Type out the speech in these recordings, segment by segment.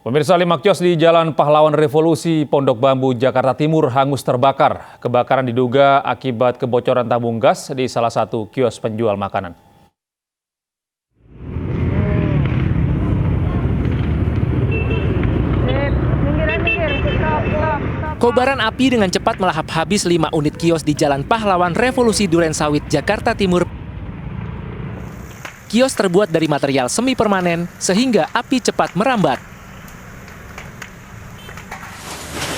Pemirsa, 5 kios di Jalan Pahlawan Revolusi, Pondok Bambu, Jakarta Timur hangus terbakar. Kebakaran diduga akibat kebocoran tabung gas di salah satu kios penjual makanan. Kobaran api dengan cepat melahap habis 5 unit kios di Jalan Pahlawan Revolusi Durensawit, Jakarta Timur. Kios terbuat dari material semi permanen sehingga api cepat merambat.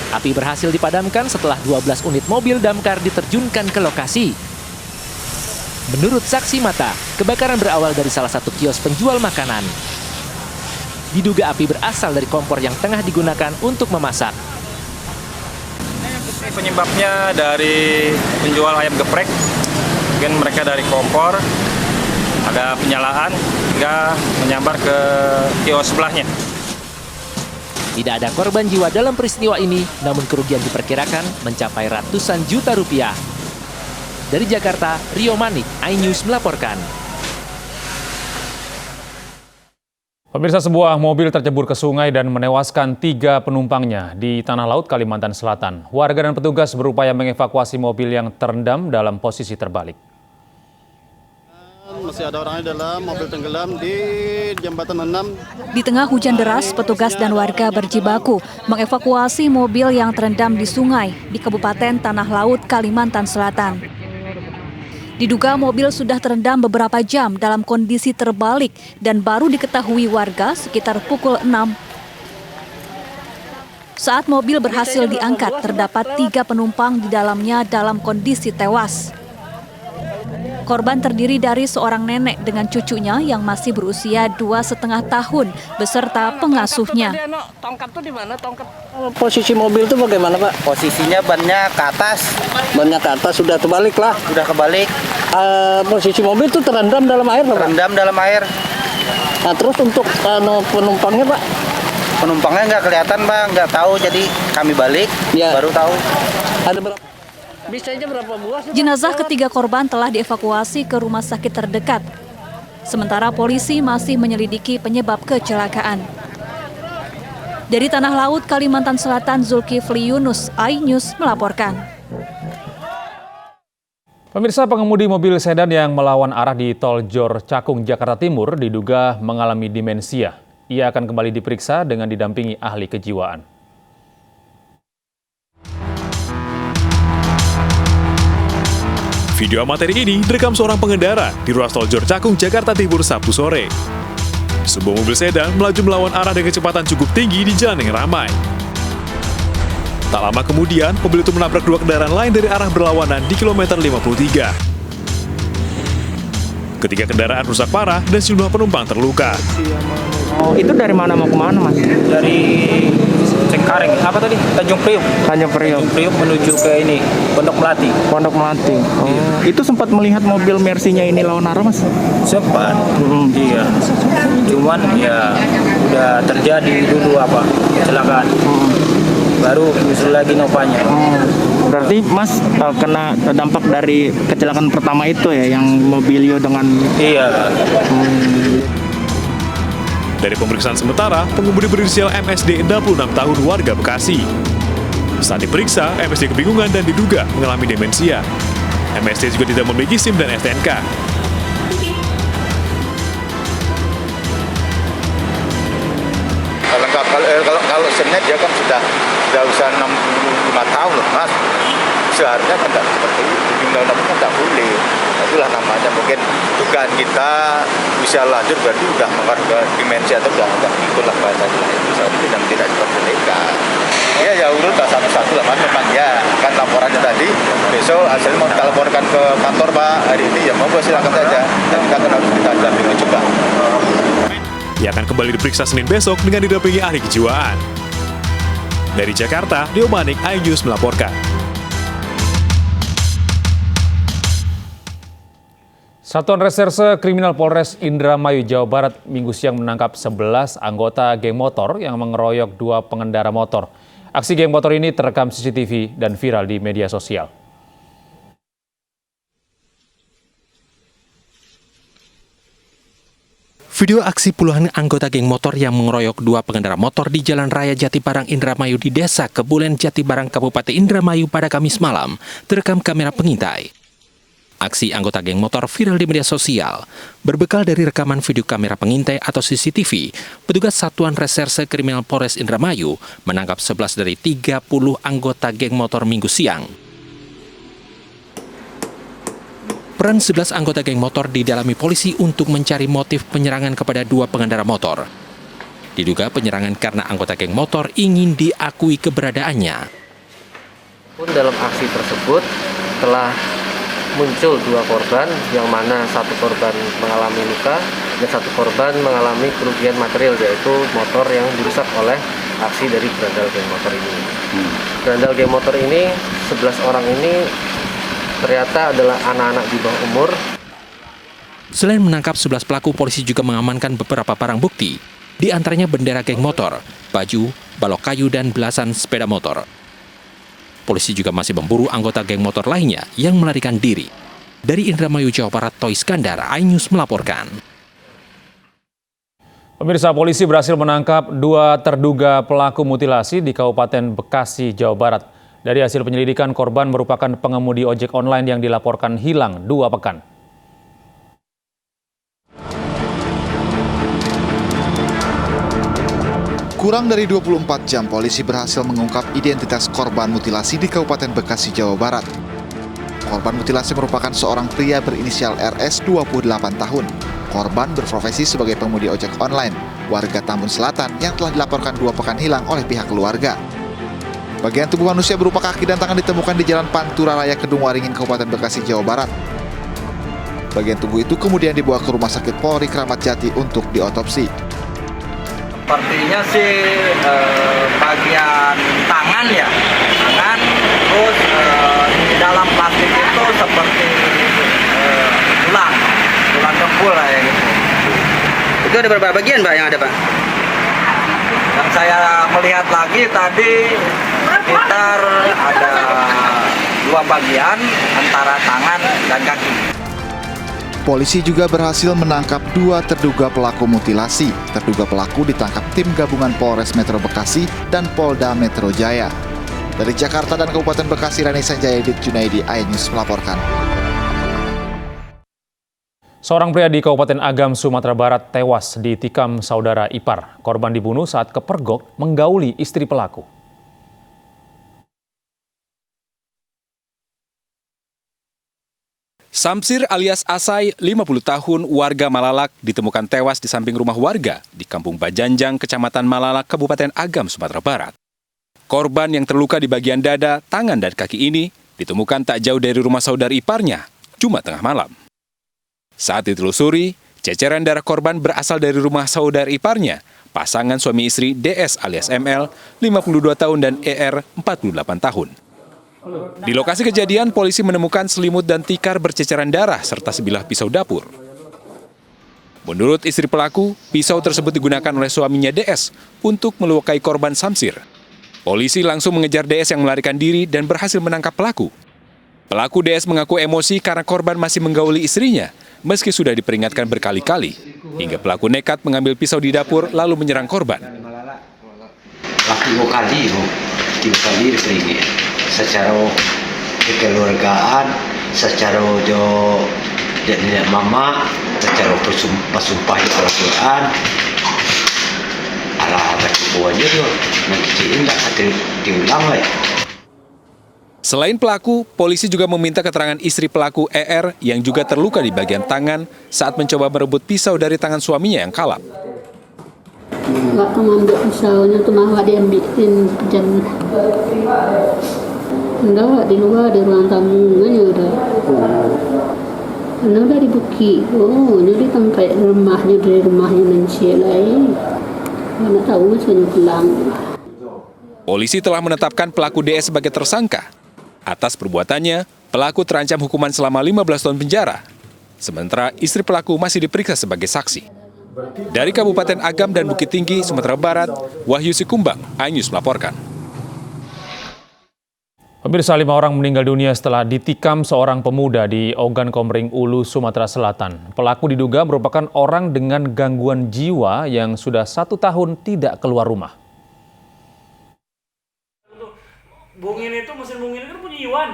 Api berhasil dipadamkan setelah 12 unit mobil damkar diterjunkan ke lokasi. Menurut saksi mata, kebakaran berawal dari salah satu kios penjual makanan. Diduga api berasal dari kompor yang tengah digunakan untuk memasak. Penyebabnya dari penjual ayam geprek, mungkin mereka dari kompor, ada penyalaan hingga menyambar ke kios sebelahnya. Tidak ada korban jiwa dalam peristiwa ini, namun kerugian diperkirakan mencapai ratusan juta rupiah. Dari Jakarta, Rio Manik, iNews melaporkan. Pemirsa, sebuah mobil tercebur ke sungai dan menewaskan 3 penumpangnya di Tanah Laut, Kalimantan Selatan. Warga dan petugas berupaya mengevakuasi mobil yang terendam dalam posisi terbalik. Masih ada orangnya dalam, mobil tenggelam di jembatan 6. Di tengah hujan deras, petugas dan warga berjibaku mengevakuasi mobil yang terendam di sungai di Kabupaten Tanah Laut, Kalimantan Selatan. Diduga mobil sudah terendam beberapa jam dalam kondisi terbalik dan baru diketahui warga sekitar pukul 6. Saat mobil berhasil diangkat, terdapat 3 penumpang di dalamnya dalam kondisi tewas. Korban terdiri dari seorang nenek dengan cucunya yang masih berusia 2,5 tahun beserta pengasuhnya. Tongkat tuh di mana? Tongkat. Posisi mobil itu bagaimana, Pak? Posisinya bannya ke atas. Bannya ke atas, sudah terbalik lah. Udah kebalik. Posisi mobil itu terendam dalam air, Pak? Terendam dalam air. Nah, terus untuk penumpangnya, Pak? Penumpangnya nggak kelihatan, Bang. Nggak tahu, jadi kami balik, Ya. baru tahu. Ada berapa? Bisanya berapa buah? Jenazah ketiga korban telah dievakuasi ke rumah sakit terdekat. Sementara polisi masih menyelidiki penyebab kecelakaan. Dari Tanah Laut, Kalimantan Selatan, Zulkifli Yunus, iNews melaporkan. Pemirsa, pengemudi mobil sedan yang melawan arah di Tol Jor Cakung, Jakarta Timur diduga mengalami demensia. Ia akan kembali diperiksa dengan didampingi ahli kejiwaan. Video amatir ini direkam seorang pengendara di ruas tol Jor Cakung, Jakarta Timur, Sabtu sore. Sebuah mobil sedan melaju melawan arah dengan kecepatan cukup tinggi di jalan yang ramai. Tak lama kemudian, mobil itu menabrak 2 kendaraan lain dari arah berlawanan di kilometer 53. Ketiga kendaraan rusak parah dan sejumlah penumpang terluka. Oh, itu dari mana mau kemana, Mas? Dari Cengkareng, apa tadi? Tanjung Priuk. Tanjung Priok. Tanjung Priuk menuju ke ini, Pondok Melati. Pondok Melati. Oh. Itu sempat melihat mobil Mercy-nya ini lawan arah, Mas? Sempat, iya. Cuman ya udah terjadi dulu kecelakaan. Baru muncul lagi novanya. Berarti Mas kena dampak dari kecelakaan pertama itu ya, yang mobilio dengan... Iya. Dari pemeriksaan sementara, pengemudi berinisial MSD 66 tahun warga Bekasi. Saat diperiksa, MSD kebingungan dan diduga mengalami demensia. MSD juga tidak memiliki SIM dan STNK. Kalau senet dia kan sudah usia 65 tahun loh, Mas. Seharusnya kan tidak seperti itu. Di undang-undang kan tidak boleh. Itulah namanya, mungkin dugaan kita usia lanjut berarti udah mengarah demensia atau udah ikutlah bahasanya itu. Seharusnya tidak diperbolehkan. Ya urut satu-satu lah, Mas. Memang ya kan laporannya tadi. Besok hasilnya mau kita laporkan ke kantor, Pak. Hari ini ya monggo silakan saja. Dan kita akan harus kita dampingi juga. Ia akan kembali diperiksa Senin besok dengan didampingi ahli kejiwaan. Dari Jakarta, Rio Manik, iNews melaporkan. Satuan Reserse Kriminal Polres Indramayu, Jawa Barat, Minggu siang menangkap 11 anggota geng motor yang mengeroyok 2 pengendara motor. Aksi geng motor ini terekam CCTV dan viral di media sosial. Video aksi puluhan anggota geng motor yang mengeroyok dua pengendara motor di Jalan Raya Jatibarang Indramayu di Desa Kebulen Jatibarang Kabupaten Indramayu pada Kamis malam terekam kamera pengintai. Aksi anggota geng motor viral di media sosial. Berbekal dari rekaman video kamera pengintai atau CCTV, petugas Satuan Reserse Kriminal Polres Indramayu menangkap 11 dari 30 anggota geng motor Minggu siang. Peran 11 anggota geng motor didalami polisi untuk mencari motif penyerangan kepada dua pengendara motor. Diduga penyerangan karena anggota geng motor ingin diakui keberadaannya. Pun dalam aksi tersebut telah muncul dua korban, yang mana satu korban mengalami luka dan satu korban mengalami kerugian material, yaitu motor yang dirusak oleh aksi dari berandal geng motor ini. Berandal geng motor ini, 11 orang ini ternyata adalah anak-anak di bawah umur. Selain menangkap 11 pelaku, polisi juga mengamankan beberapa barang bukti, di antaranya bendera geng motor, baju, balok kayu, dan belasan sepeda motor. Polisi juga masih memburu anggota geng motor lainnya yang melarikan diri. Dari Indramayu, Jawa Barat, Toy Skandar, iNews melaporkan. Pemirsa, polisi berhasil menangkap dua terduga pelaku mutilasi di Kabupaten Bekasi, Jawa Barat. Dari hasil penyelidikan, korban merupakan pengemudi ojek online yang dilaporkan hilang 2 pekan. Kurang dari 24 jam, polisi berhasil mengungkap identitas korban mutilasi di Kabupaten Bekasi, Jawa Barat. Korban mutilasi merupakan seorang pria berinisial RS 28 tahun. Korban berprofesi sebagai pengemudi ojek online, warga Tambun Selatan yang telah dilaporkan 2 pekan hilang oleh pihak keluarga. Bagian tubuh manusia berupa kaki dan tangan ditemukan di Jalan Pantura Raya Kedung Waringin, Kabupaten Bekasi, Jawa Barat. Bagian tubuh itu kemudian dibawa ke Rumah Sakit Polri Kramat Jati untuk diotopsi. Sepertinya sih bagian tangan ya, terus di dalam plastik itu seperti tulang kempul lah ya gitu. Itu ada berapa bagian Pak yang ada Pak? Yang saya melihat lagi tadi sekitar ada 2 bagian antara tangan dan kaki. Polisi juga berhasil menangkap 2 terduga pelaku mutilasi. Terduga pelaku ditangkap tim gabungan Polres Metro Bekasi dan Polda Metro Jaya. Dari Jakarta dan Kabupaten Bekasi, Rani Sanjaya, Dit Junaidi, iNews melaporkan. Seorang pria di Kabupaten Agam, Sumatera Barat tewas ditikam saudara ipar. Korban dibunuh saat kepergok menggauli istri pelaku. Samsir alias Asai, 50 tahun, warga Malalak, ditemukan tewas di samping rumah warga di Kampung Bajanjang, Kecamatan Malalak, Kabupaten Agam, Sumatera Barat. Korban yang terluka di bagian dada, tangan, dan kaki ini ditemukan tak jauh dari rumah saudara iparnya, Jumat tengah malam. Saat ditelusuri, ceceran darah korban berasal dari rumah saudara iparnya, pasangan suami istri DS alias ML, 52 tahun, dan ER, 48 tahun. Di lokasi kejadian, polisi menemukan selimut dan tikar berceceran darah serta sebilah pisau dapur. Menurut istri pelaku, pisau tersebut digunakan oleh suaminya DS untuk melukai korban Samsir. Polisi langsung mengejar DS yang melarikan diri dan berhasil menangkap pelaku. Pelaku DS mengaku emosi karena korban masih menggauli istrinya, meski sudah diperingatkan berkali-kali, hingga pelaku nekat mengambil pisau di dapur lalu menyerang korban. Tiga kali diperingat secara kekeluargaan, secara nenek mama, secara bersumpah di Al-Quran. Alah, baca buahnya tu, nak kecilin tak diulang lah. Selain pelaku, polisi juga meminta keterangan istri pelaku ER yang juga terluka di bagian tangan saat mencoba merebut pisau dari tangan suaminya yang kalap. Waktu ngambil pisaunya tuh malah diambilin jam. Enggak, di luar, di ruang tamu aja udah. Udah dibuki. Oh, ini sampai rumahnya, dari rumahnya manusia lain. Mana tahu macamnya pulang. Polisi telah menetapkan pelaku DS sebagai tersangka. Atas perbuatannya, pelaku terancam hukuman selama 15 tahun penjara. Sementara istri pelaku masih diperiksa sebagai saksi. Dari Kabupaten Agam dan Bukit Tinggi, Sumatera Barat, Wahyu Sikumbang, iNews melaporkan. Pemirsa, 5 orang meninggal dunia setelah ditikam seorang pemuda di Ogan Komering Ulu, Sumatera Selatan. Pelaku diduga merupakan orang dengan gangguan jiwa yang sudah 1 tahun tidak keluar rumah. Bungin itu, mesin bungin itu punya Iwan.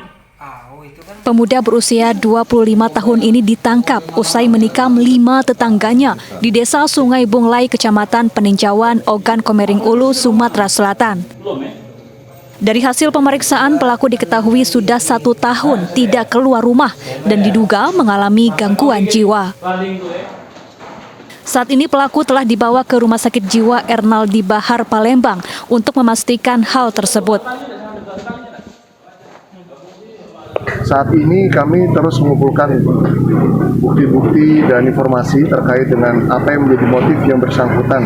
Pemuda berusia 25 tahun ini ditangkap usai menikam 5 tetangganya di Desa Sungai Bunglai, Kecamatan Peninjauan, Ogan Komering Ulu, Sumatera Selatan. Dari hasil pemeriksaan, pelaku diketahui sudah 1 tahun tidak keluar rumah dan diduga mengalami gangguan jiwa. Saat ini pelaku telah dibawa ke Rumah Sakit Jiwa Ernaldi Bahar, Palembang untuk memastikan hal tersebut. Saat ini kami terus mengumpulkan bukti-bukti dan informasi terkait dengan apa yang menjadi motif yang bersangkutan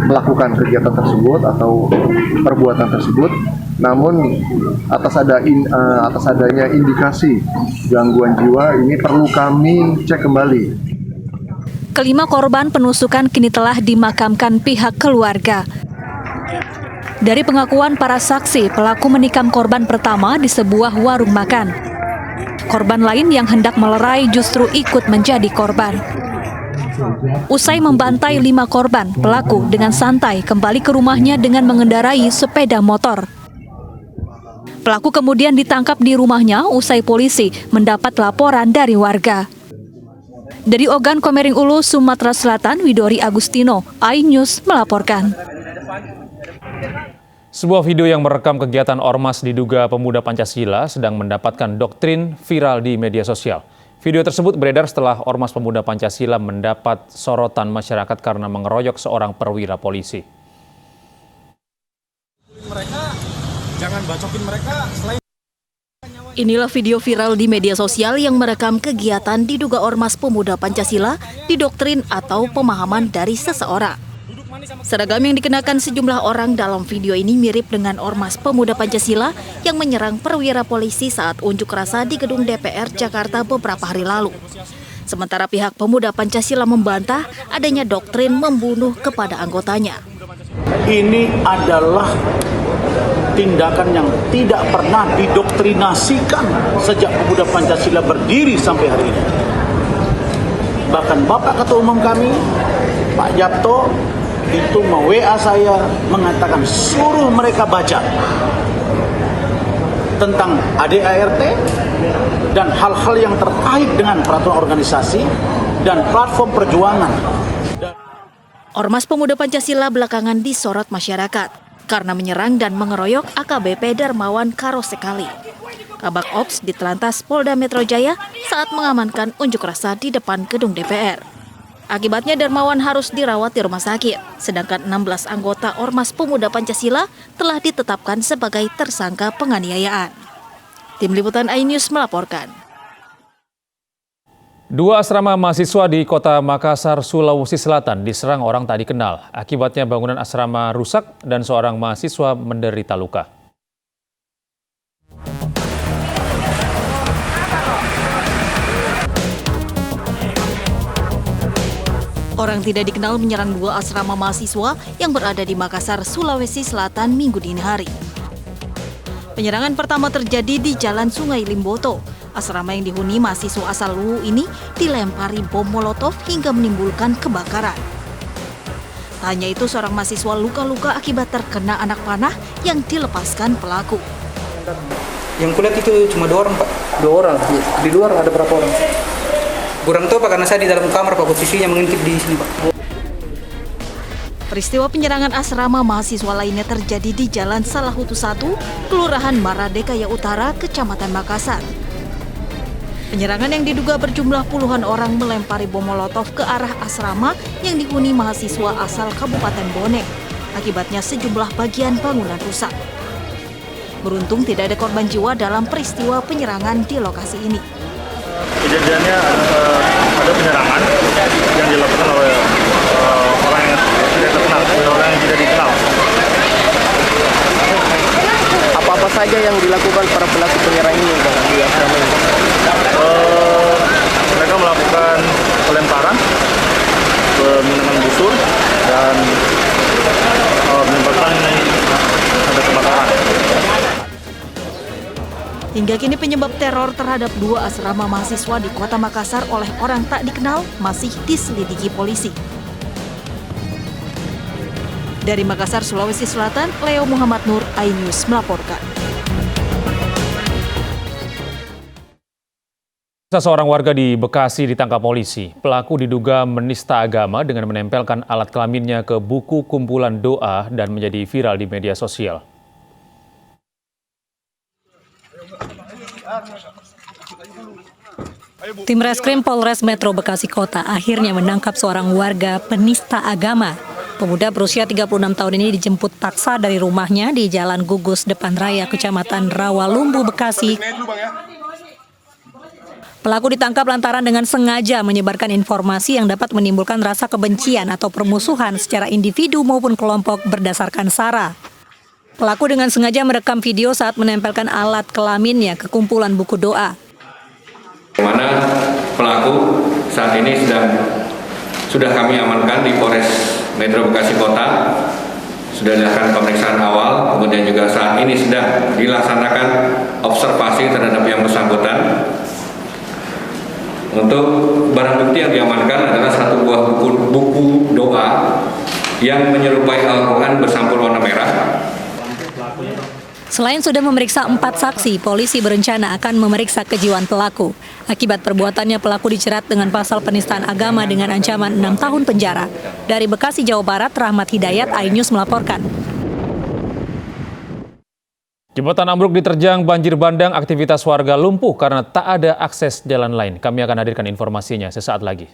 melakukan kegiatan tersebut atau perbuatan tersebut. Namun atas adanya indikasi gangguan jiwa ini perlu kami cek kembali. Kelima korban penusukan kini telah dimakamkan pihak keluarga. Dari pengakuan para saksi, pelaku menikam korban pertama di sebuah warung makan. Korban lain yang hendak melerai justru ikut menjadi korban. Usai membantai 5 korban, pelaku dengan santai kembali ke rumahnya dengan mengendarai sepeda motor. Pelaku kemudian ditangkap di rumahnya usai polisi mendapat laporan dari warga. Dari Ogan Komering Ulu, Sumatera Selatan, Widori Agustino, iNews melaporkan. Sebuah video yang merekam kegiatan ormas diduga pemuda Pancasila sedang mendapatkan doktrin viral di media sosial. Video tersebut beredar setelah ormas pemuda Pancasila mendapat sorotan masyarakat karena mengeroyok seorang perwira polisi. Jangan bacokin mereka selain. Inilah video viral di media sosial yang merekam kegiatan diduga ormas pemuda Pancasila didoktrin atau pemahaman dari seseorang. Seragam yang dikenakan sejumlah orang dalam video ini mirip dengan ormas pemuda Pancasila yang menyerang perwira polisi saat unjuk rasa di gedung DPR Jakarta beberapa hari lalu. Sementara pihak pemuda Pancasila membantah adanya doktrin membunuh kepada anggotanya. Ini adalah tindakan yang tidak pernah didoktrinasikan sejak pemuda Pancasila berdiri sampai hari ini. Bahkan Bapak Ketua Umum kami, Pak Japto, itu WA saya mengatakan suruh mereka baca tentang ADART dan hal-hal yang terkait dengan peraturan organisasi dan platform perjuangan. Ormas pemuda Pancasila belakangan disorot masyarakat karena menyerang dan mengeroyok AKBP Darmawan Karosekali, Kabak Ops di Telantas Polda Metro Jaya saat mengamankan unjuk rasa di depan gedung DPR. Akibatnya Darmawan harus dirawat di rumah sakit, sedangkan 16 anggota Ormas Pemuda Pancasila telah ditetapkan sebagai tersangka penganiayaan. Tim Liputan iNews melaporkan. 2 asrama mahasiswa di Kota Makassar, Sulawesi Selatan diserang orang tak dikenal. Akibatnya bangunan asrama rusak dan seorang mahasiswa menderita luka. Orang tidak dikenal menyerang 2 asrama mahasiswa yang berada di Makassar, Sulawesi Selatan Minggu dini hari. Penyerangan pertama terjadi di Jalan Sungai Limboto. Asrama yang dihuni mahasiswa asal Luwu ini dilempari bom molotov hingga menimbulkan kebakaran. Tak hanya itu, seorang mahasiswa luka-luka akibat terkena anak panah yang dilepaskan pelaku. Yang kulihat itu cuma 2 orang, Pak. 2 orang? Di luar ada berapa orang? Kurang tahu, Pak, karena saya di dalam kamar, Pak, posisinya mengintip di sini, Pak. Peristiwa penyerangan asrama mahasiswa lainnya terjadi di Jalan Salahutu 1, Kelurahan Maradekaya Utara, Kecamatan Makassar. Penyerangan yang diduga berjumlah puluhan orang melempari bom molotov ke arah asrama yang dihuni mahasiswa asal Kabupaten Bone. Akibatnya sejumlah bagian bangunan rusak. Beruntung tidak ada korban jiwa dalam peristiwa penyerangan di lokasi ini. Kejadiannya ada penyerangan yang dilakukan oleh orang yang tidak terkenal, orang yang tidak dikenal. Apa-apa saja yang dilakukan para pelaku penyerang ini di asrama ini? Mereka melakukan pelemparan, menggunakan busur, dan menyebabkan ada kebakaran. Hingga kini penyebab teror terhadap 2 asrama mahasiswa di Kota Makassar oleh orang tak dikenal masih diselidiki polisi. Dari Makassar, Sulawesi Selatan, Leo Muhammad Nur, iNews melaporkan. Seorang warga di Bekasi ditangkap polisi. Pelaku diduga menista agama dengan menempelkan alat kelaminnya ke buku kumpulan doa dan menjadi viral di media sosial. Tim Reskrim Polres Metro Bekasi Kota akhirnya menangkap seorang warga penista agama. Pemuda berusia 36 tahun ini dijemput paksa dari rumahnya di Jalan Gugus Depan Raya, Kecamatan Rawalumbu, Bekasi. Pelaku ditangkap lantaran dengan sengaja menyebarkan informasi yang dapat menimbulkan rasa kebencian atau permusuhan secara individu maupun kelompok berdasarkan SARA. Pelaku dengan sengaja merekam video saat menempelkan alat kelaminnya ke kumpulan buku doa. Mana pelaku saat ini sudah kami amankan di Polres Metro Bekasi Kota, sudah dilakukan pemeriksaan awal, kemudian juga saat ini sedang dilaksanakan observasi terhadap yang bersangkutan. Untuk barang bukti yang diamankan adalah satu buah buku doa yang menyerupai Al-Quran bersampul warna merah. Selain sudah memeriksa 4 saksi, polisi berencana akan memeriksa kejiwaan pelaku. Akibat perbuatannya, pelaku dijerat dengan pasal penistaan agama dengan ancaman 6 tahun penjara. Dari Bekasi, Jawa Barat, Rahmat Hidayat, iNews melaporkan. Jembatan ambruk diterjang banjir bandang, aktivitas warga lumpuh karena tak ada akses jalan lain. Kami akan hadirkan informasinya sesaat lagi.